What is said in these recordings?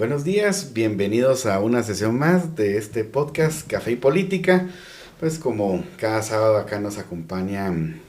Buenos días, bienvenidos a una sesión más de este podcast Café y Política. Pues como cada sábado acá nos acompañan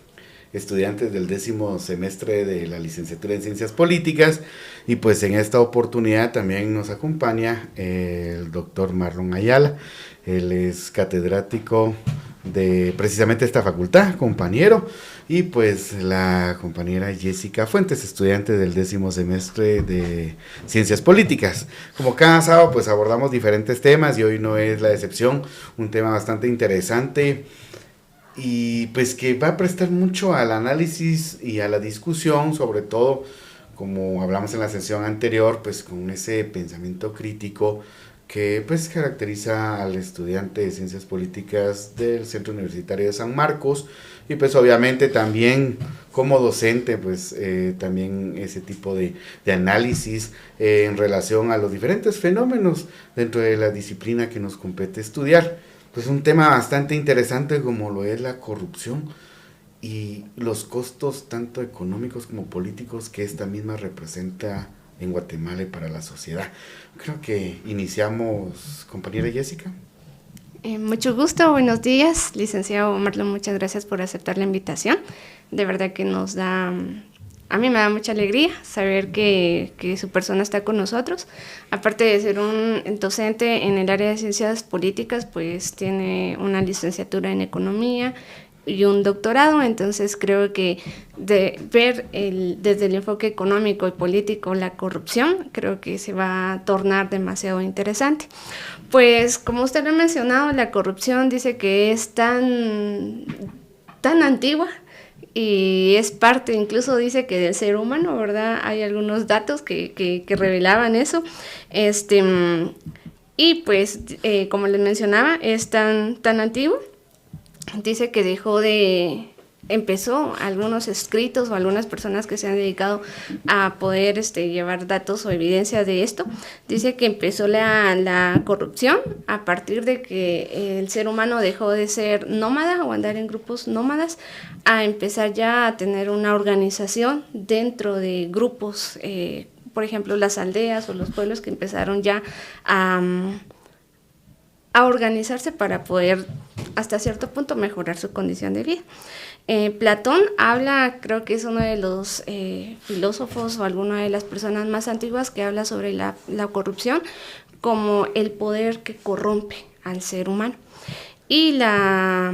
estudiantes del 10º semestre de la licenciatura en Ciencias Políticas y pues en esta oportunidad también nos acompaña el doctor Marlon Ayala. Él es catedrático de precisamente esta facultad, compañero, y pues la compañera Jessica Fuentes, estudiante del 10º semestre de Ciencias Políticas. Como cada sábado pues abordamos diferentes temas y hoy no es la excepción, un tema bastante interesante y pues que va a prestar mucho al análisis y a la discusión, sobre todo como hablamos en la sesión anterior, pues con ese pensamiento crítico que pues caracteriza al estudiante de Ciencias Políticas del Centro Universitario de San Marcos y pues obviamente también como docente pues también ese tipo de análisis en relación a los diferentes fenómenos dentro de la disciplina que nos compete estudiar. Pues un tema bastante interesante como lo es la corrupción y los costos tanto económicos como políticos que esta misma representa en Guatemala y para la sociedad. Creo que iniciamos, compañera Jessica. Mucho gusto, buenos días, licenciado Marlon, muchas gracias por aceptar la invitación. De verdad que a mí me da mucha alegría saber que su persona está con nosotros. Aparte de ser un docente en el área de ciencias políticas, pues tiene una licenciatura en economía y un doctorado, entonces creo que de ver desde el enfoque económico y político la corrupción, creo que se va a tornar demasiado interesante. Pues como usted lo ha mencionado, la corrupción dice que es tan antigua y es parte, incluso dice que del ser humano, ¿verdad? Hay algunos datos que revelaban eso. Y pues, como les mencionaba, es tan antiguo. Dice que empezó algunos escritos o algunas personas que se han dedicado a poder llevar datos o evidencia de esto. Dice que empezó la corrupción a partir de que el ser humano dejó de ser nómada o andar en grupos nómadas a empezar ya a tener una organización dentro de grupos, por ejemplo las aldeas o los pueblos que empezaron ya a organizarse para poder hasta cierto punto mejorar su condición de vida. Platón habla, creo que es uno de los filósofos o alguna de las personas más antiguas que habla sobre la corrupción como el poder que corrompe al ser humano. Y la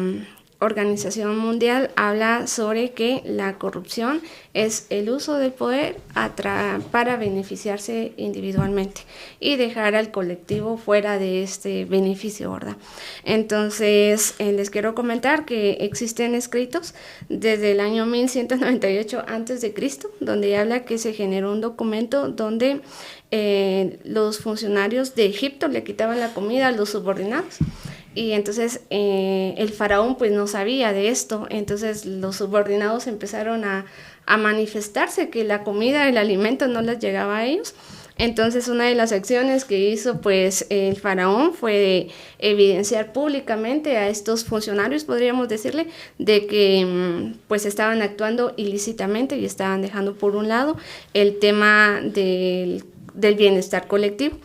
Organización Mundial habla sobre que la corrupción es el uso del poder para beneficiarse individualmente y dejar al colectivo fuera de este beneficio, ¿verdad? Entonces, les quiero comentar que existen escritos desde el año 1198 a.C., donde habla que se generó un documento donde los funcionarios de Egipto le quitaban la comida a los subordinados. Y entonces el faraón pues no sabía de esto, entonces los subordinados empezaron a manifestarse que la comida, el alimento no les llegaba a ellos. Entonces una de las acciones que hizo pues el faraón fue evidenciar públicamente a estos funcionarios, podríamos decirle, de que pues estaban actuando ilícitamente y estaban dejando por un lado el tema del bienestar colectivo.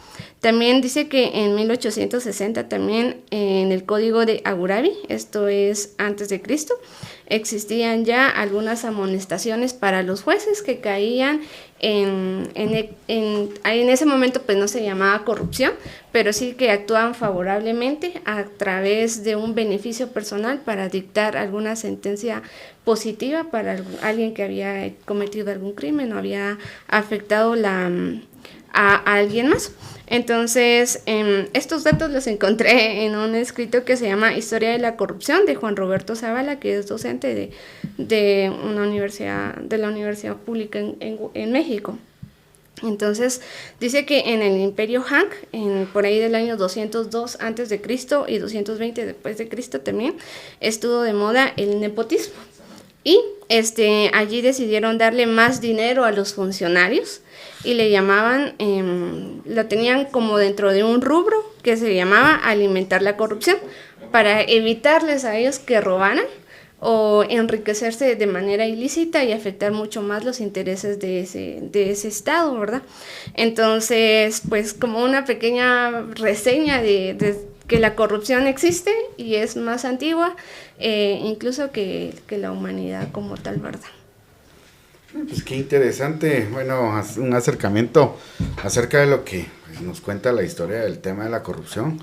También dice que en 1860 también en el Código de Hammurabi, esto es antes de Cristo, existían ya algunas amonestaciones para los jueces que caían en ese momento pues no se llamaba corrupción, pero sí que actuaban favorablemente a través de un beneficio personal para dictar alguna sentencia positiva para alguien que había cometido algún crimen o había afectado a alguien más. Entonces, estos datos los encontré en un escrito que se llama Historia de la Corrupción de Juan Roberto Zavala, que es docente de la Universidad Pública en México. Entonces, dice que en el Imperio Han, por ahí del año 202 a.C. y 220 después de Cristo también, estuvo de moda el nepotismo. Y allí decidieron darle más dinero a los funcionarios y le llamaban, lo tenían como dentro de un rubro que se llamaba alimentar la corrupción, para evitarles a ellos que robaran, o enriquecerse de manera ilícita y afectar mucho más los intereses de ese Estado, ¿verdad? Entonces, pues como una pequeña reseña de que la corrupción existe y es más antigua, incluso que la humanidad como tal, ¿verdad? Pues qué interesante, bueno, un acercamiento acerca de lo que pues, nos cuenta la historia del tema de la corrupción.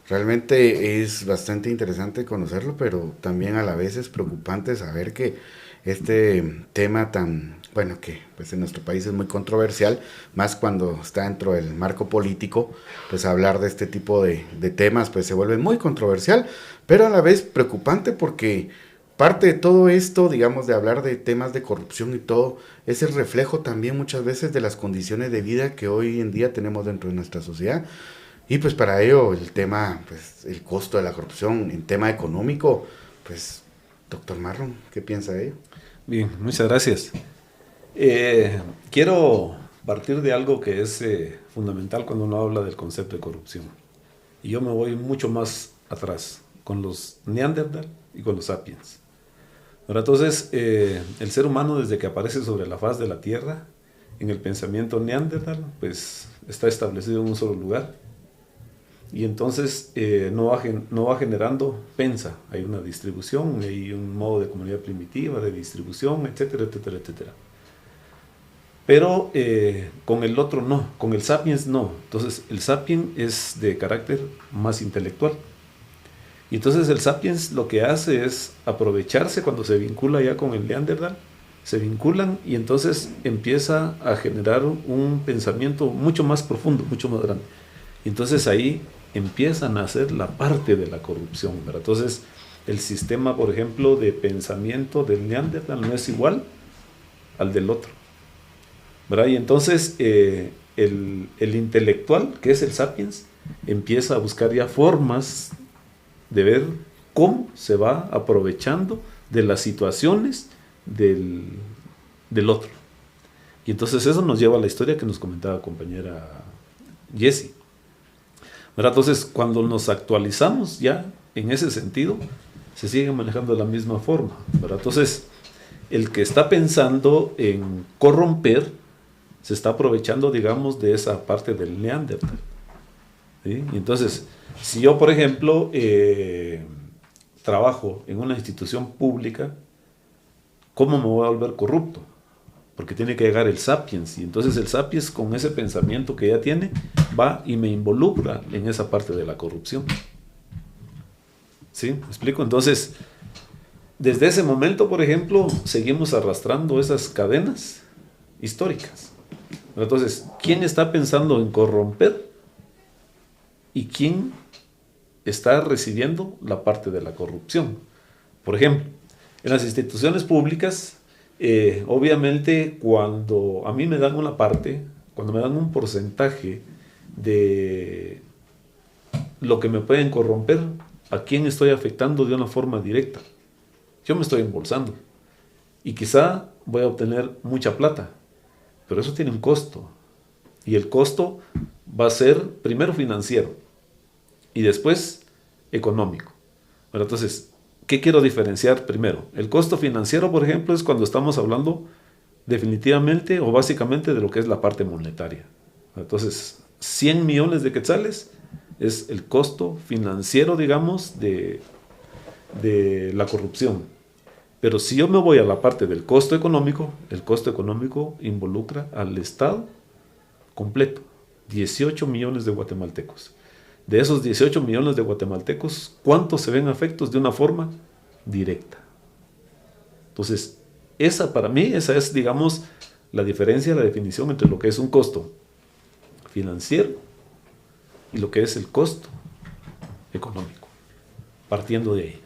Realmente es bastante interesante conocerlo, pero también a la vez es preocupante saber que este tema tan, bueno, que pues en nuestro país es muy controversial, más cuando está dentro del marco político, pues hablar de este tipo de temas pues se vuelve muy controversial, pero a la vez preocupante porque parte de todo esto, digamos, de hablar de temas de corrupción y todo, es el reflejo también muchas veces de las condiciones de vida que hoy en día tenemos dentro de nuestra sociedad. Y pues para ello el tema, pues el costo de la corrupción en tema económico, pues doctor Marlon, ¿qué piensa de ello? Bien, muchas gracias. Quiero partir de algo que es fundamental cuando uno habla del concepto de corrupción. Y yo me voy mucho más atrás, con los Neandertal y con los Sapiens. Ahora, entonces, el ser humano desde que aparece sobre la faz de la Tierra, en el pensamiento Neandertal, pues está establecido en un solo lugar. Y entonces no va generando pensa. Hay una distribución, hay un modo de comunidad primitiva, de distribución, etcétera, etcétera, etcétera. Pero con el otro no, con el Sapiens no. Entonces el Sapiens es de carácter más intelectual. Y entonces el Sapiens lo que hace es aprovecharse cuando se vincula ya con el Neandertal, se vinculan y entonces empieza a generar un pensamiento mucho más profundo, mucho más grande. Y entonces ahí empiezan a hacer la parte de la corrupción, ¿verdad? Entonces el sistema, por ejemplo, de pensamiento del Neandertal no es igual al del otro, ¿verdad? Y entonces el intelectual, que es el Sapiens, empieza a buscar ya formas de ver cómo se va aprovechando de las situaciones del otro. Y entonces eso nos lleva a la historia que nos comentaba compañera Jessie, ¿verdad? Entonces cuando nos actualizamos ya en ese sentido, se sigue manejando de la misma forma, ¿verdad? Entonces el que está pensando en corromper se está aprovechando, digamos, de esa parte del Neandertal, ¿sí? Y entonces, si yo, por ejemplo, trabajo en una institución pública, ¿cómo me voy a volver corrupto? Porque tiene que llegar el Sapiens, y entonces el Sapiens, con ese pensamiento que ya tiene, va y me involucra en esa parte de la corrupción. ¿Sí? ¿Me explico? Entonces, desde ese momento, por ejemplo, seguimos arrastrando esas cadenas históricas. Entonces, ¿quién está pensando en corromper? ¿Y quién está recibiendo la parte de la corrupción? Por ejemplo, en las instituciones públicas, obviamente cuando a mí me dan una parte, cuando me dan un porcentaje de lo que me pueden corromper, ¿a quién estoy afectando de una forma directa? Yo me estoy embolsando y quizá voy a obtener mucha plata, pero eso tiene un costo, y el costo va a ser primero financiero y después económico. Bueno, entonces, ¿qué quiero diferenciar primero? El costo financiero, por ejemplo, es cuando estamos hablando definitivamente o básicamente de lo que es la parte monetaria. Entonces, 100 millones de quetzales es el costo financiero, digamos, de la corrupción. Pero si yo me voy a la parte del costo económico, el costo económico involucra al Estado completo, 18 millones de guatemaltecos. De esos 18 millones de guatemaltecos, ¿cuántos se ven afectos de una forma directa? Entonces, esa para mí, esa es, digamos, la diferencia, la definición entre lo que es un costo financiero y lo que es el costo económico, partiendo de ahí.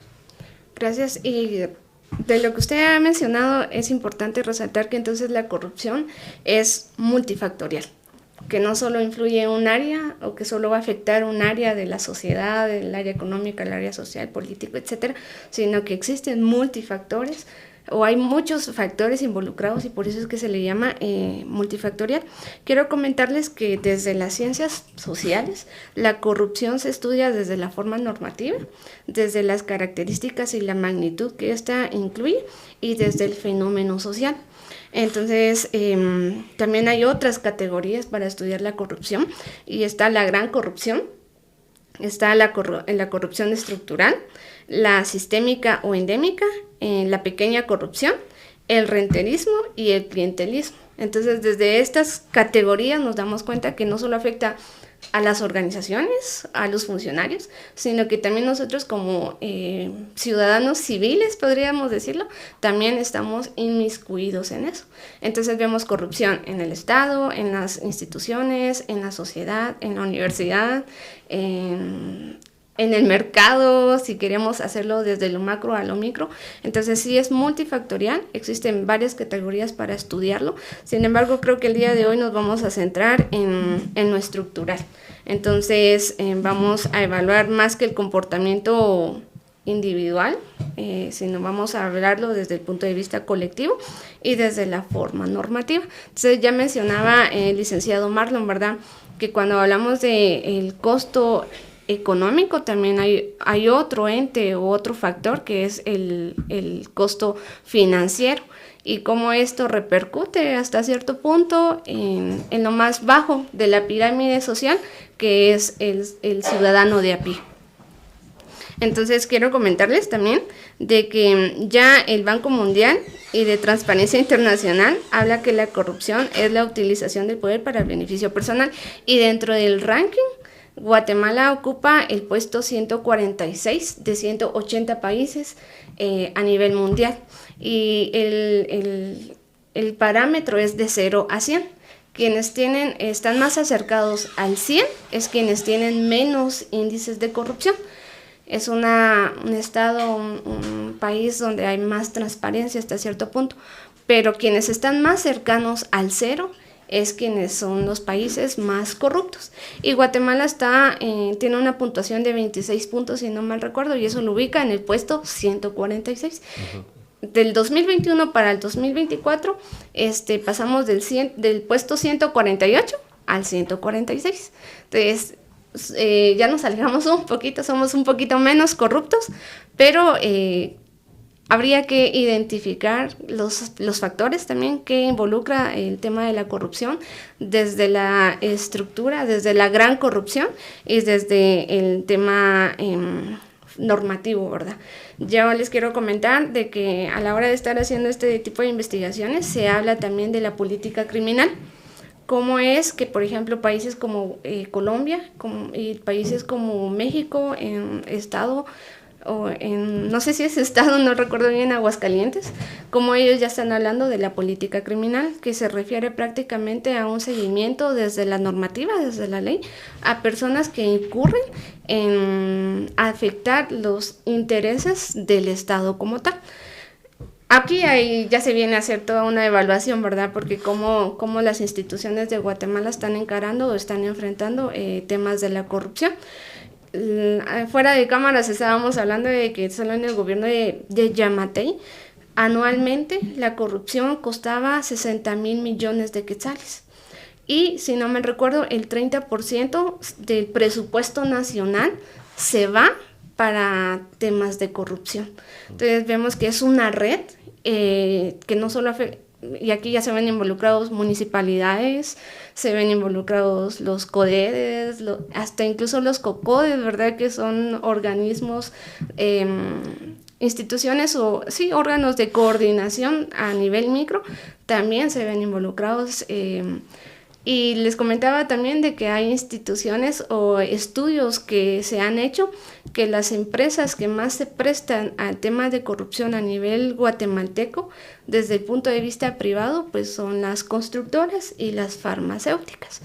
Gracias. Y de lo que usted ha mencionado, es importante resaltar que entonces la corrupción es multifactorial, que no solo influye en un área o que solo va a afectar un área de la sociedad, el área económica, el área social, político, etcétera, sino que existen multifactores o hay muchos factores involucrados y por eso es que se le llama multifactorial. Quiero comentarles que desde las ciencias sociales la corrupción se estudia desde la forma normativa, desde las características y la magnitud que ésta incluye y desde el fenómeno social. Entonces, también hay otras categorías para estudiar la corrupción y está la gran corrupción, está la corrupción estructural, la sistémica o endémica, la pequeña corrupción, el renterismo y el clientelismo. Entonces, desde estas categorías nos damos cuenta que no solo afecta a las organizaciones, a los funcionarios, sino que también nosotros como ciudadanos civiles, podríamos decirlo, también estamos inmiscuidos en eso. Entonces vemos corrupción en el Estado, en las instituciones, en la sociedad, en la universidad, en el mercado, si queremos hacerlo desde lo macro a lo micro. Entonces sí es multifactorial, existen varias categorías para estudiarlo. Sin embargo, creo que el día de hoy nos vamos a centrar en lo estructural. Entonces vamos a evaluar más que el comportamiento individual, sino vamos a hablarlo desde el punto de vista colectivo y desde la forma normativa. Entonces ya mencionaba el licenciado Marlon, ¿verdad?, que cuando hablamos del costo económico también hay otro ente o otro factor que es el costo financiero y cómo esto repercute hasta cierto punto en lo más bajo de la pirámide social, que es el ciudadano de a pie. Entonces quiero comentarles también de que ya el Banco Mundial y de Transparencia Internacional habla que la corrupción es la utilización del poder para el beneficio personal, y dentro del ranking Guatemala ocupa el puesto 146 de 180 países a nivel mundial, y el parámetro es de 0 a 100. Quienes están más acercados al 100 es quienes tienen menos índices de corrupción. Es un estado, un país donde hay más transparencia hasta cierto punto, pero quienes están más cercanos al 0 es quienes son los países más corruptos. Y Guatemala tiene una puntuación de 26 puntos, si no mal recuerdo, y eso lo ubica en el puesto 146. Uh-huh. Del 2021 para el 2024, pasamos del puesto 148 al 146. Entonces, ya nos alejamos un poquito, somos un poquito menos corruptos, pero habría que identificar los factores también que involucra el tema de la corrupción, desde la estructura, desde la gran corrupción y desde el tema normativo, ¿verdad? Yo les quiero comentar de que a la hora de estar haciendo este tipo de investigaciones se habla también de la política criminal. Cómo es que, por ejemplo, países como Colombia y países como México, en estado, no sé si es estado, no recuerdo bien, Aguascalientes, como ellos ya están hablando de la política criminal, que se refiere prácticamente a un seguimiento desde la normativa, desde la ley, a personas que incurren en afectar los intereses del Estado como tal. Aquí ya se viene a hacer toda una evaluación, ¿verdad? Porque cómo las instituciones de Guatemala están encarando o están enfrentando temas de la corrupción. Fuera de cámaras estábamos hablando de que solo en el gobierno de Yamatei anualmente la corrupción costaba 60,000 millones de quetzales. Y si no me recuerdo, el 30% del presupuesto nacional se va para temas de corrupción. Entonces vemos que es una red que no solo afecta, y aquí ya se ven involucrados municipalidades, se ven involucrados los CODEDES, hasta incluso los COCODES, ¿verdad? Que son organismos, instituciones o sí, órganos de coordinación a nivel micro, también se ven involucrados. Y les comentaba también de que hay instituciones o estudios que se han hecho que las empresas que más se prestan al tema de corrupción a nivel guatemalteco desde el punto de vista privado pues son las constructoras y las farmacéuticas.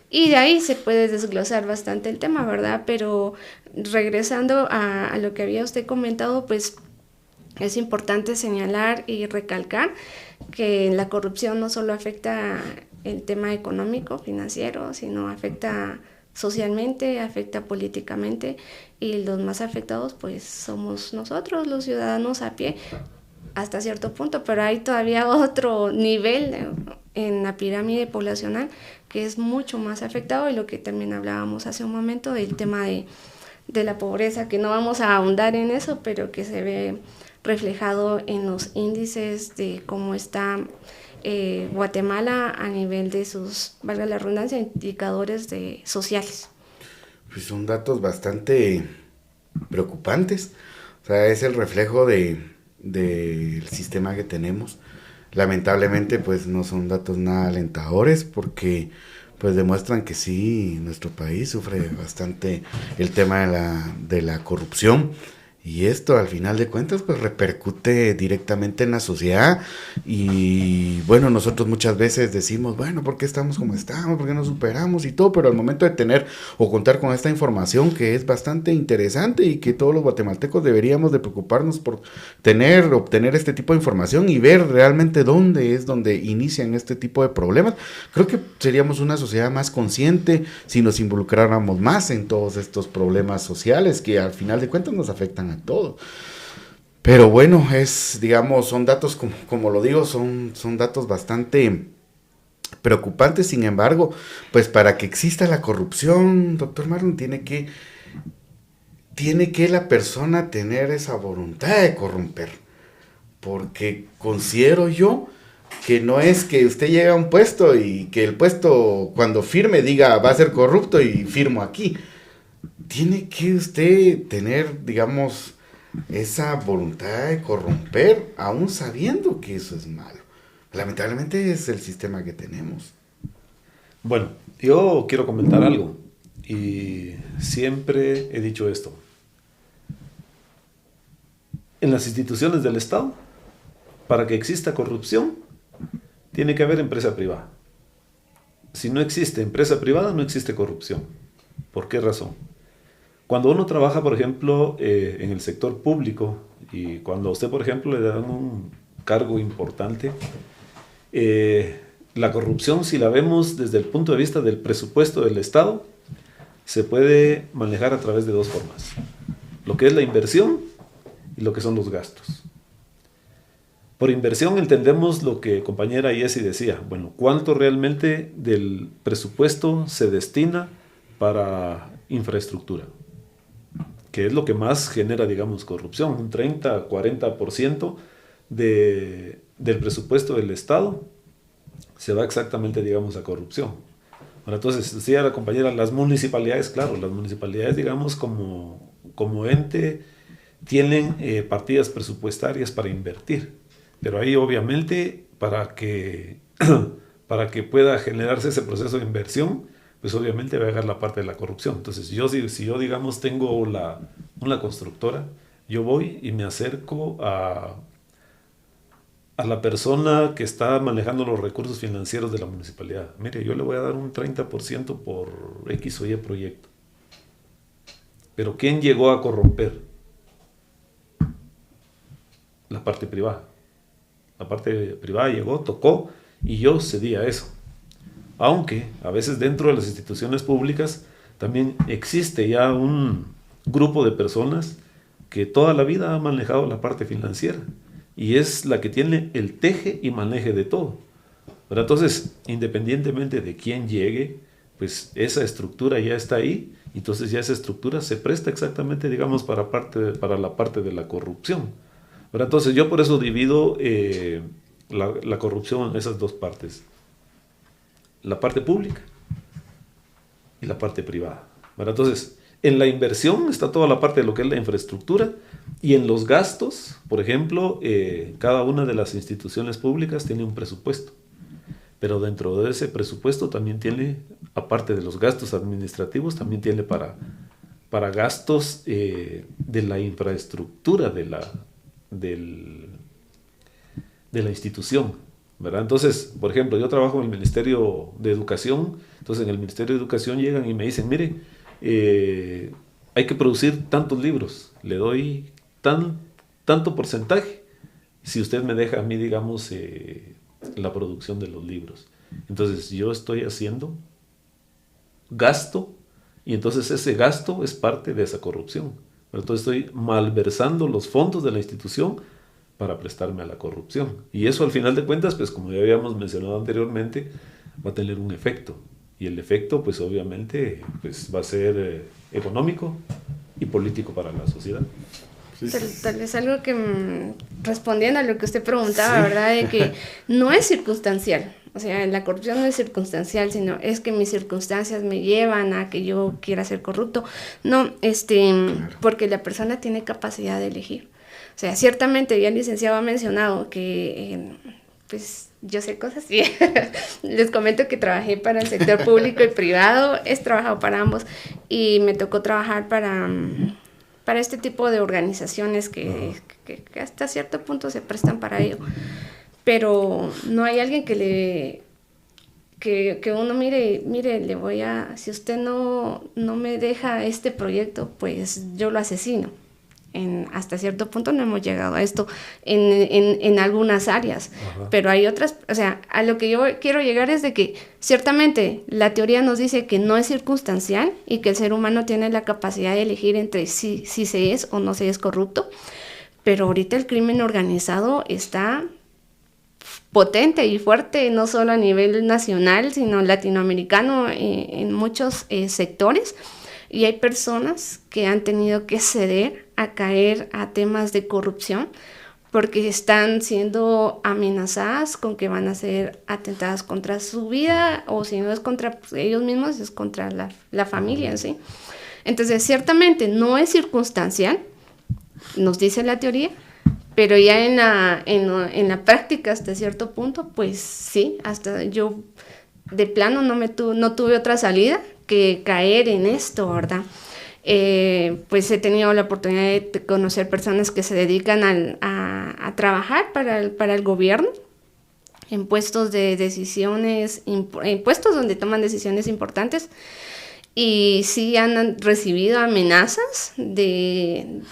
Y de ahí se puede desglosar bastante el tema, ¿verdad? Pero regresando a lo que había usted comentado, pues es importante señalar y recalcar que la corrupción no solo afecta el tema económico, financiero, sino afecta socialmente, afecta políticamente, y los más afectados pues somos nosotros, los ciudadanos a pie, hasta cierto punto, pero hay todavía otro nivel en la pirámide poblacional que es mucho más afectado, y lo que también hablábamos hace un momento, el tema de la pobreza, que no vamos a ahondar en eso, pero que se ve reflejado en los índices de cómo está Guatemala a nivel de sus, valga la redundancia, indicadores sociales. Pues son datos bastante preocupantes. O sea, es el reflejo del sistema que tenemos. Lamentablemente, pues no son datos nada alentadores, porque pues demuestran que sí, nuestro país sufre bastante el tema de la corrupción. Y esto, al final de cuentas, pues repercute directamente en la sociedad. Y bueno, nosotros muchas veces decimos, bueno, ¿por qué estamos como estamos? ¿Por qué no superamos y todo? Pero al momento de tener o contar con esta información, que es bastante interesante y que todos los guatemaltecos deberíamos de preocuparnos por obtener este tipo de información y ver realmente dónde es donde inician este tipo de problemas, creo que seríamos una sociedad más consciente si nos involucráramos más en todos estos problemas sociales que al final de cuentas nos afectan a todos. Pero bueno, son datos, como lo digo, son datos bastante preocupantes. Sin embargo, pues para que exista la corrupción, doctor Marlon, tiene que la persona tener esa voluntad de corromper. Porque considero yo que no es que usted llegue a un puesto y que el puesto cuando firme diga va a ser corrupto y firmo aquí. Tiene que usted tener, digamos, esa voluntad de corromper, aún sabiendo que eso es malo. Lamentablemente es el sistema que tenemos. Bueno, yo quiero comentar algo, y siempre he dicho esto. En las instituciones del Estado, para que exista corrupción, tiene que haber empresa privada. Si no existe empresa privada, no existe corrupción. ¿Por qué razón? Cuando uno trabaja, por ejemplo, en el sector público, y cuando a usted, por ejemplo, le dan un cargo importante, la corrupción, si la vemos desde el punto de vista del presupuesto del Estado, se puede manejar a través de dos formas. Lo que es la inversión y lo que son los gastos. Por inversión entendemos lo que compañera Jessie decía. Bueno, ¿cuánto realmente del presupuesto se destina para infraestructura? Que es lo que más genera, digamos, corrupción. Un 30-40% del presupuesto del Estado se va exactamente, digamos, a corrupción. Bueno, entonces, decía la compañera, las municipalidades, claro, las municipalidades, digamos, como ente, tienen partidas presupuestarias para invertir. Pero ahí, obviamente, para que pueda generarse ese proceso de inversión, pues obviamente va a llegar la parte de la corrupción. Entonces, si yo digamos, tengo una constructora, yo voy y me acerco a la persona que está manejando los recursos financieros de la municipalidad. Mire, yo le voy a dar un 30% por X o Y proyecto. Pero ¿quién llegó a corromper? La parte privada. La parte privada llegó, tocó, y yo cedí a eso. Aunque a veces dentro de las instituciones públicas también existe ya un grupo de personas que toda la vida ha manejado la parte financiera y es la que tiene el teje y maneje de todo. Pero entonces, independientemente de quién llegue, pues esa estructura ya está ahí, entonces ya esa estructura se presta exactamente, digamos, para la parte de la corrupción. Pero entonces yo por eso divido la corrupción en esas dos partes. La parte pública y la parte privada. Bueno, entonces, en la inversión está toda la parte de lo que es la infraestructura, y en los gastos, por ejemplo, cada una de las instituciones públicas tiene un presupuesto, pero dentro de ese presupuesto también tiene, aparte de los gastos administrativos, también tiene para gastos de la infraestructura de la institución, ¿verdad? Entonces, por ejemplo, yo trabajo en el Ministerio de Educación. Entonces en el Ministerio de Educación llegan y me dicen, mire, hay que producir tantos libros, le doy tanto porcentaje si usted me deja a mí, digamos, la producción de los libros. Entonces yo estoy haciendo gasto, y entonces ese gasto es parte de esa corrupción. Entonces estoy malversando los fondos de la institución para prestarme a la corrupción. Y eso al final de cuentas, pues como ya habíamos mencionado anteriormente, va a tener un efecto. Y el efecto, pues obviamente, pues va a ser económico y político para la sociedad. Tal vez algo que, respondiendo a lo que usted preguntaba, ¿verdad? De que no es circunstancial. O sea, la corrupción no es circunstancial, sino es que mis circunstancias me llevan a que yo quiera ser corrupto. No, porque la persona tiene capacidad de elegir. O sea, ciertamente ya el licenciado ha mencionado que, pues, yo sé cosas, sí. Les comento que trabajé para el sector público y privado, he trabajado para ambos y me tocó trabajar para este tipo de organizaciones que hasta cierto punto se prestan para ello. Pero no hay alguien que uno mire, le voy a, si usted no me deja este proyecto, pues yo lo asesino. Hasta cierto punto no hemos llegado a esto en algunas áreas. Ajá. Pero hay otras, o sea, a lo que yo quiero llegar es de que ciertamente la teoría nos dice que no es circunstancial y que el ser humano tiene la capacidad de elegir entre si se es o no se es corrupto, pero ahorita el crimen organizado está potente y fuerte, no solo a nivel nacional, sino latinoamericano, en muchos sectores. Y hay personas que han tenido que ceder a caer a temas de corrupción porque están siendo amenazadas con que van a ser atentadas contra su vida, o si no es contra ellos mismos, es contra la familia, ¿sí? Entonces, ciertamente no es circunstancial, nos dice la teoría, pero ya en la práctica hasta cierto punto, pues sí, hasta yo de plano no tuve otra salida que caer en esto, ¿verdad? Pues he tenido la oportunidad de conocer personas que se dedican a trabajar para el gobierno en puestos de decisiones, en puestos donde toman decisiones importantes, y sí han recibido amenazas de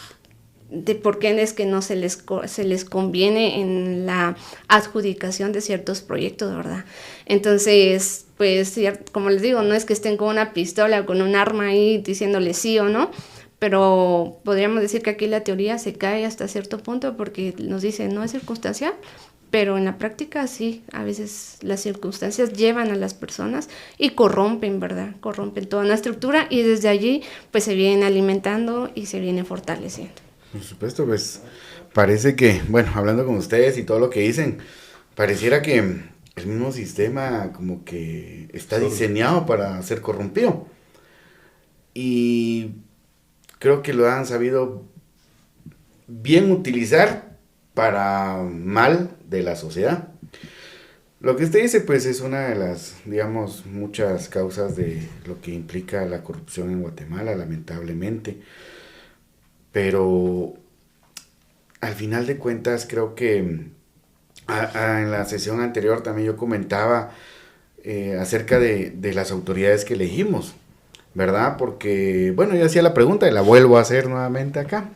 por qué es que no se les conviene en la adjudicación de ciertos proyectos, ¿verdad? Entonces, pues, como les digo, no es que estén con una pistola o con un arma ahí diciéndole sí o no, pero podríamos decir que aquí la teoría se cae hasta cierto punto porque nos dice no es circunstancial, pero en la práctica sí, a veces las circunstancias llevan a las personas y corrompen, ¿verdad? Corrompen toda una estructura y desde allí pues se vienen alimentando y se vienen fortaleciendo. Por supuesto, pues parece que, bueno, hablando con ustedes y todo lo que dicen, pareciera que el mismo sistema como que está diseñado para ser corrompido. Y creo que lo han sabido bien utilizar para mal de la sociedad. Lo que usted dice, pues, es una de las, digamos, muchas causas de lo que implica la corrupción en Guatemala, lamentablemente. Pero al final de cuentas creo que en la sesión anterior también yo comentaba acerca de las autoridades que elegimos, ¿verdad? Porque, bueno, yo hacía la pregunta y la vuelvo a hacer nuevamente acá,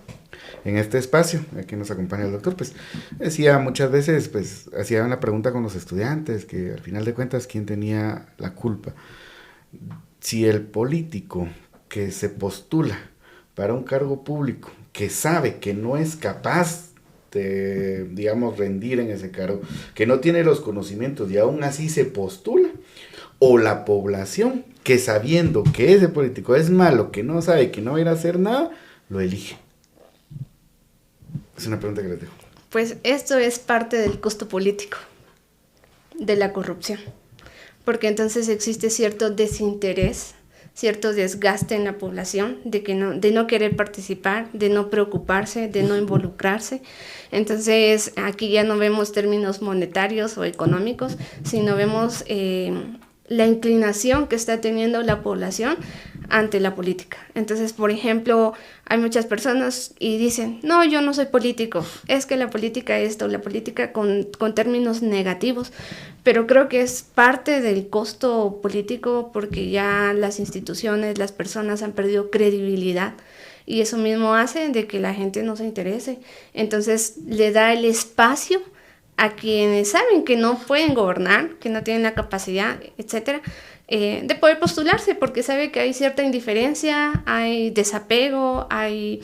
en este espacio, aquí nos acompaña el doctor, pues decía muchas veces, pues hacía una pregunta con los estudiantes, que al final de cuentas, ¿quién tenía la culpa? Si el político que se postula para un cargo público, que sabe que no es capaz de, digamos, rendir en ese cargo, que no tiene los conocimientos y aún así se postula, o la población que sabiendo que ese político es malo, que no sabe, que no va a ir a hacer nada, lo elige. Es una pregunta que les dejo. Pues esto es parte del costo político de la corrupción, porque entonces existe cierto desinterés, cierto desgaste en la población de no querer participar, de no preocuparse, de no involucrarse. Entonces aquí ya no vemos términos monetarios o económicos, sino vemos la inclinación que está teniendo la población ante la política. Entonces, por ejemplo, hay muchas personas y dicen, no, yo no soy político, es que la política esto, la política con términos negativos, pero creo que es parte del costo político porque ya las instituciones, las personas han perdido credibilidad y eso mismo hace de que la gente no se interese. Entonces, le da el espacio a quienes saben que no pueden gobernar, que no tienen la capacidad, etcétera, de poder postularse, porque sabe que hay cierta indiferencia, hay desapego, hay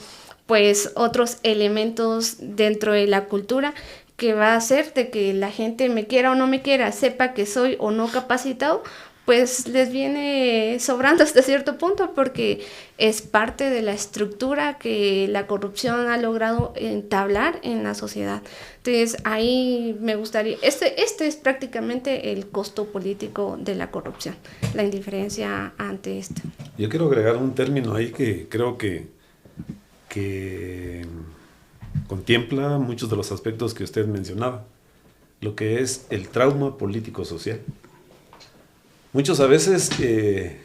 pues otros elementos dentro de la cultura que va a hacer de que la gente, me quiera o no me quiera, sepa que soy o no capacitado, pues les viene sobrando hasta cierto punto, porque es parte de la estructura que la corrupción ha logrado entablar en la sociedad. Entonces ahí me gustaría, este es prácticamente el costo político de la corrupción, la indiferencia ante esto. Yo quiero agregar un término ahí que creo que contempla muchos de los aspectos que usted mencionaba, lo que es el trauma político-social. Muchos a veces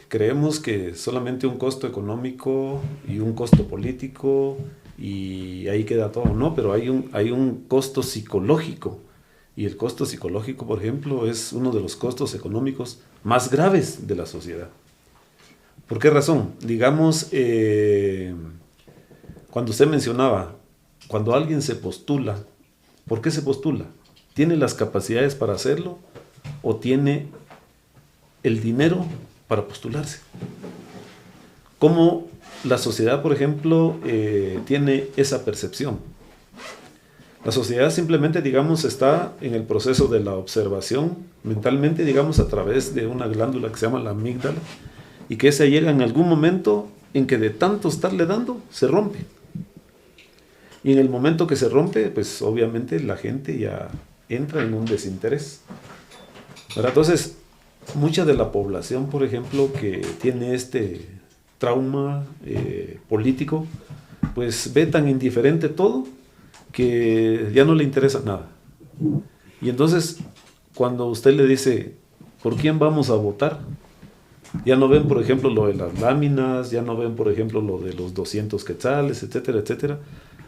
creemos que solamente un costo económico y un costo político y ahí queda todo, no, pero hay un costo psicológico, y el costo psicológico, por ejemplo, es uno de los costos económicos más graves de la sociedad. ¿Por qué razón? Digamos, cuando usted mencionaba, cuando alguien se postula, ¿por qué se postula? ¿Tiene las capacidades para hacerlo o tiene el dinero para postularse? ¿Cómo la sociedad, por ejemplo, tiene esa percepción? La sociedad simplemente, digamos, está en el proceso de la observación mentalmente, digamos, a través de una glándula que se llama la amígdala, y que esa llega en algún momento en que de tanto estarle dando, se rompe. Y en el momento que se rompe, pues obviamente la gente ya entra en un desinterés. ¿Verdad? Entonces, mucha de la población, por ejemplo, que tiene este trauma político, pues ve tan indiferente todo que ya no le interesa nada. Y entonces, cuando usted le dice, ¿por quién vamos a votar? Ya no ven, por ejemplo, lo de las láminas, ya no ven, por ejemplo, lo de los 200 quetzales, etcétera, etcétera,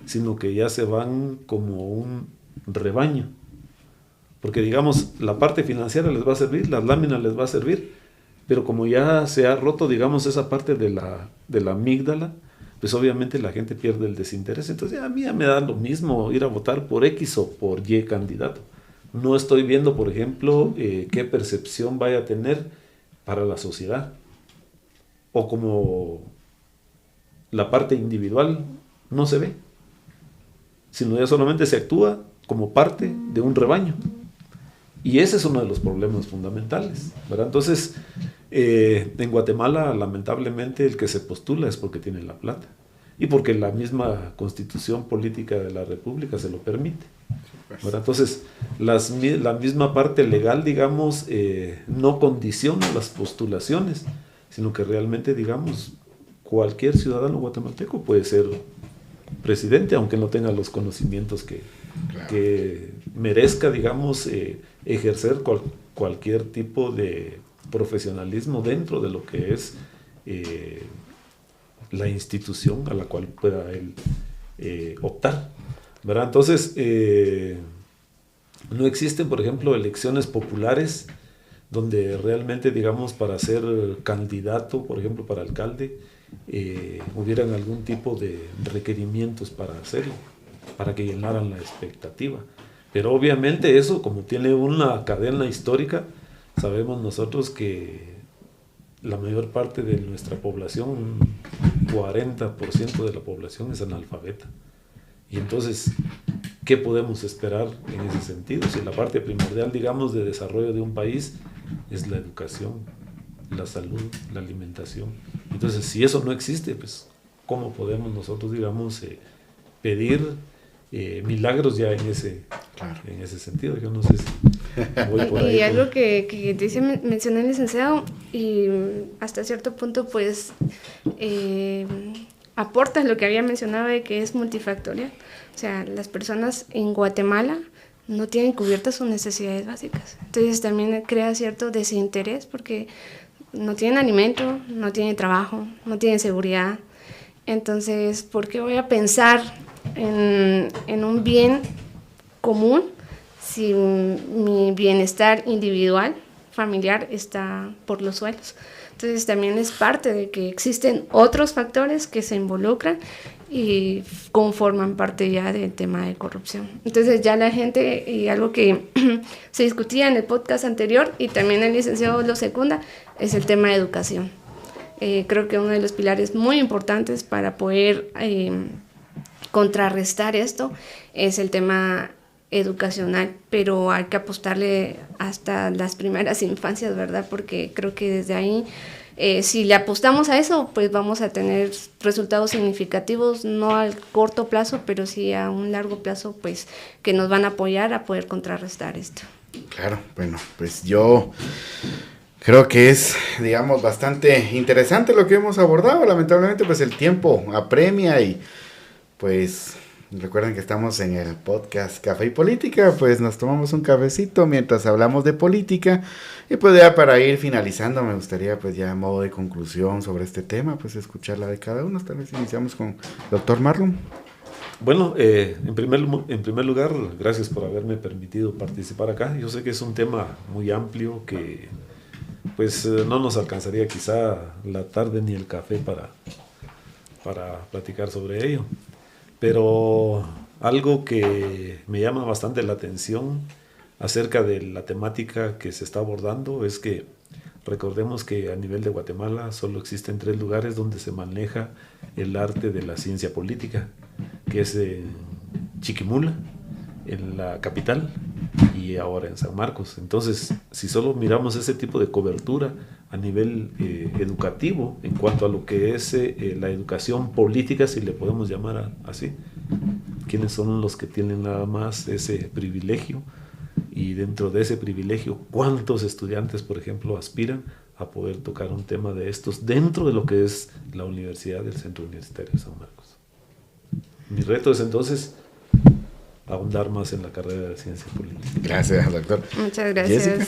sino que ya se van como un rebaño. Porque, digamos, la parte financiera les va a servir, las láminas les va a servir, pero como ya se ha roto, digamos, esa parte de la amígdala, pues obviamente la gente pierde el desinterés. Entonces a mí ya me da lo mismo ir a votar por X o por Y candidato. No estoy viendo, por ejemplo, qué percepción vaya a tener para la sociedad. O como la parte individual no se ve, sino ya solamente se actúa como parte de un rebaño. Y ese es uno de los problemas fundamentales, ¿verdad? Entonces, en Guatemala, lamentablemente, el que se postula es porque tiene la plata y porque la misma constitución política de la República se lo permite, ¿verdad? Entonces, la misma parte legal, digamos, no condiciona las postulaciones, sino que realmente, digamos, cualquier ciudadano guatemalteco puede ser presidente, aunque no tenga los conocimientos que merezca, digamos, ejercer cualquier tipo de profesionalismo dentro de lo que es la institución a la cual pueda él optar, ¿verdad? Entonces, no existen, por ejemplo, elecciones populares donde realmente, digamos, para ser candidato, por ejemplo, para alcalde, hubieran algún tipo de requerimientos para hacerlo, para que llenaran la expectativa. Pero obviamente eso, como tiene una cadena histórica, sabemos nosotros que la mayor parte de nuestra población, un 40% de la población es analfabeta. Y entonces, ¿qué podemos esperar en ese sentido? Si la parte primordial, digamos, de desarrollo de un país es la educación, la salud, la alimentación. Entonces, si eso no existe, pues, ¿cómo podemos nosotros, digamos, pedir milagros ya en ese sentido? Yo no sé si voy por ahí. Y algo que dice, mencionó el licenciado, y hasta cierto punto, pues, aporta lo que había mencionado de que es multifactorial. O sea, las personas en Guatemala no tienen cubiertas sus necesidades básicas. Entonces también crea cierto desinterés porque no tienen alimento, no tienen trabajo, no tienen seguridad. Entonces, ¿por qué voy a pensar en un bien común si mi bienestar individual, familiar, está por los suelos? Entonces también es parte de que existen otros factores que se involucran y conforman parte ya del tema de corrupción. Entonces ya la gente, y algo que se discutía en el podcast anterior y también el licenciado lo secunda, es el tema de educación. Creo que uno de los pilares muy importantes para poder contrarrestar esto es el tema educacional, pero hay que apostarle hasta las primeras infancias, ¿verdad? Porque creo que desde ahí, si le apostamos a eso, pues vamos a tener resultados significativos, no al corto plazo, pero sí a un largo plazo, pues que nos van a apoyar a poder contrarrestar esto. Claro, bueno, pues yo creo que es, digamos, bastante interesante lo que hemos abordado. Lamentablemente, pues el tiempo apremia y pues recuerden que estamos en el podcast Café y Política, pues nos tomamos un cafecito mientras hablamos de política y pues ya para ir finalizando me gustaría pues ya a modo de conclusión sobre este tema, pues escuchar la de cada uno. Tal vez iniciamos con Dr. Marlon. Bueno, en primer lugar, gracias por haberme permitido participar acá. Yo sé que es un tema muy amplio que pues no nos alcanzaría quizá la tarde ni el café para platicar sobre ello. Pero algo que me llama bastante la atención acerca de la temática que se está abordando es que recordemos que a nivel de Guatemala solo existen 3 lugares donde se maneja el arte de la ciencia política, que es en Chiquimula, en la capital, y ahora en San Marcos. Entonces, si solo miramos ese tipo de cobertura a nivel educativo, en cuanto a lo que es la educación política, si le podemos llamar así, ¿quiénes son los que tienen nada más ese privilegio? Y dentro de ese privilegio, ¿cuántos estudiantes, por ejemplo, aspiran a poder tocar un tema de estos dentro de lo que es la universidad del Centro Universitario de San Marcos? Mi reto es entonces ahondar más en la carrera de ciencia política. Gracias, doctor. Muchas gracias. Jessica.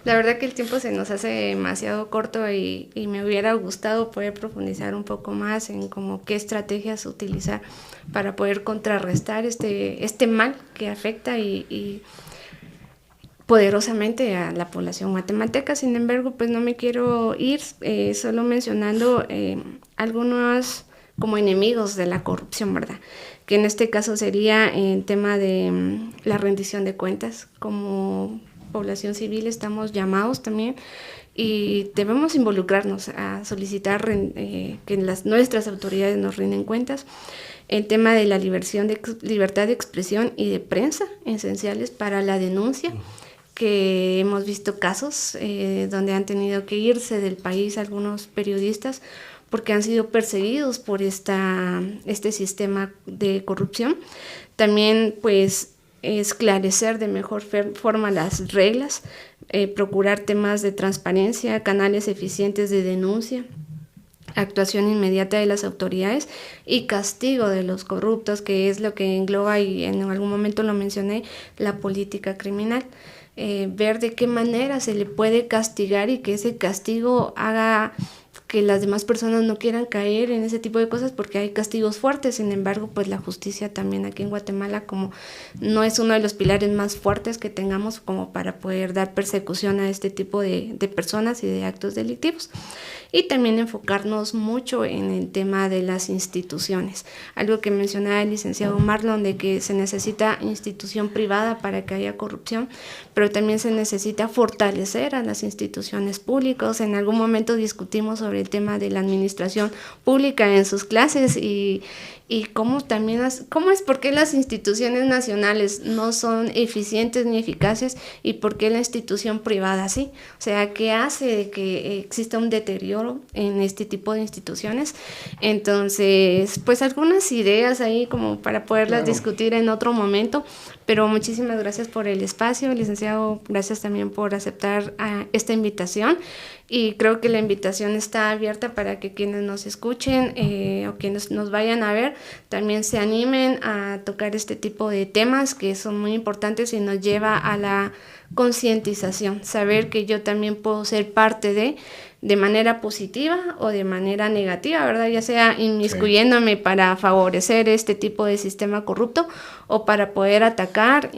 La verdad que el tiempo se nos hace demasiado corto y me hubiera gustado poder profundizar un poco más en como qué estrategias utilizar para poder contrarrestar este mal que afecta y poderosamente a la población guatemalteca. Sin embargo, pues no me quiero ir solo mencionando algunos como enemigos de la corrupción, ¿verdad? Que en este caso sería el tema de la rendición de cuentas. Como población civil estamos llamados también y debemos involucrarnos a solicitar que nuestras autoridades nos rinden cuentas. El tema de la libertad de expresión y de prensa, esenciales para la denuncia, que hemos visto casos donde han tenido que irse del país algunos periodistas porque han sido perseguidos por este sistema de corrupción. También, pues, esclarecer de mejor forma las reglas, procurar temas de transparencia, canales eficientes de denuncia, actuación inmediata de las autoridades y castigo de los corruptos, que es lo que engloba, y en algún momento lo mencioné, la política criminal. Ver de qué manera se le puede castigar y que ese castigo haga que las demás personas no quieran caer en ese tipo de cosas, porque hay castigos fuertes. Sin embargo, pues la justicia también aquí en Guatemala como no es uno de los pilares más fuertes que tengamos como para poder dar persecución a este tipo de personas y de actos delictivos. Y también enfocarnos mucho en el tema de las instituciones. Algo que mencionaba el licenciado Marlon, de que se necesita institución privada para que haya corrupción, pero también se necesita fortalecer a las instituciones públicas. En algún momento discutimos sobre el tema de la administración pública en sus clases y cómo es por qué las instituciones nacionales no son eficientes ni eficaces y por qué la institución privada sí. O sea, ¿qué hace de que exista un deterioro en este tipo de instituciones? Entonces, pues algunas ideas ahí como para poderlas discutir en otro momento, pero muchísimas gracias por el espacio, licenciado, gracias también por aceptar esta invitación. Y creo que la invitación está abierta para que quienes nos escuchen o quienes nos vayan a ver también se animen a tocar este tipo de temas que son muy importantes y nos lleva a la concientización, saber que yo también puedo ser parte de manera positiva o de manera negativa, ¿verdad? Ya sea inmiscuyéndome para favorecer este tipo de sistema corrupto o para poder atacar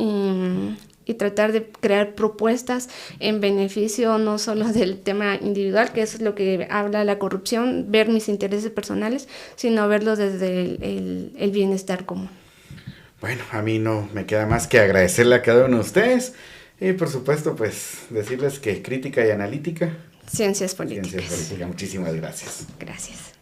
y tratar de crear propuestas en beneficio no solo del tema individual, que es lo que habla la corrupción, ver mis intereses personales, sino verlos desde el bienestar común. Bueno, a mí no me queda más que agradecerle a cada uno de ustedes y por supuesto pues decirles que crítica y analítica. Ciencias políticas. Ciencias políticas. Muchísimas gracias. Gracias.